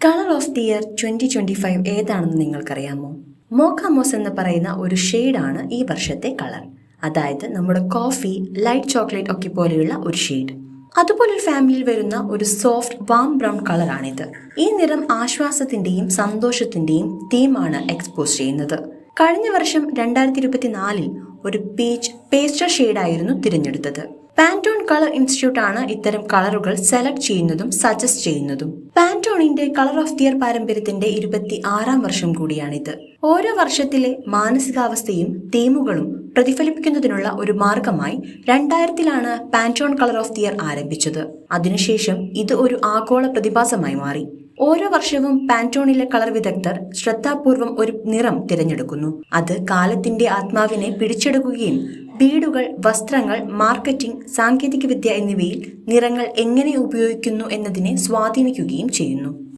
Colour of the year 2025 ഏതാണെന്ന് നിങ്ങൾക്കറിയാമോ? മോക്കാമോസ് എന്ന് പറയുന്ന ഒരു ഷെയ്ഡാണ് ഈ വർഷത്തെ കളർ. അതായത് നമ്മുടെ കോഫി, ലൈറ്റ് ചോക്ലേറ്റ് ഒക്കെ പോലെയുള്ള ഒരു ഷെയ്ഡ്. അതുപോലൊരു ഫാമിലിയിൽ വരുന്ന ഒരു സോഫ്റ്റ് വാം ബ്രൗൺ കളറാണിത്. ഈ നിറം ആശ്വാസത്തിന്റെയും സന്തോഷത്തിന്റെയും തീമാണ് എക്സ്പോസ് ചെയ്യുന്നത്. കഴിഞ്ഞ വർഷം 2024 ഒരു പീച്ച് പേസ്റ്റൽ ഷെയ്ഡായിരുന്നു തിരഞ്ഞെടുത്തത്. പാന്റോൺ കളർ ഇൻസ്റ്റിറ്റ്യൂട്ട് ആണ് ഇത്തരം കളറുകൾ സെലക്ട് ചെയ്യുന്നതും സജസ്റ്റ് ചെയ്യുന്നതും. പാന്റോണിന്റെ കളർ ഓഫ് ദി ഇയർ പാരമ്പര്യത്തിന്റെ 26ാം വർഷം കൂടിയാണിത്. ഓരോ വർഷത്തിലെ മാനസികാവസ്ഥയും തീമുകളും പ്രതിഫലിപ്പിക്കുന്നതിനുള്ള ഒരു മാർഗമായി 2000 Pantone colour of the year ആരംഭിച്ചത്. അതിനുശേഷം ഇത് ഒരു ആഗോള പ്രതിഭാസമായി മാറി. ഓരോ വർഷവും പാന്റോണിലെ കളർ വിദഗ്ധർ ശ്രദ്ധാപൂർവം ഒരു നിറം തിരഞ്ഞെടുക്കുന്നു. അത് കാലത്തിന്റെ ആത്മാവിനെ പിടിച്ചെടുക്കുകയും ബീഡുകൾ, വസ്ത്രങ്ങൾ, മാർക്കറ്റിംഗ്, സാങ്കേതികവിദ്യ എന്നിവയിൽ നിറങ്ങൾ എങ്ങനെ ഉപയോഗിക്കുന്നു എന്നതിനെ സ്വാധീനിക്കുകയും ചെയ്യുന്നു.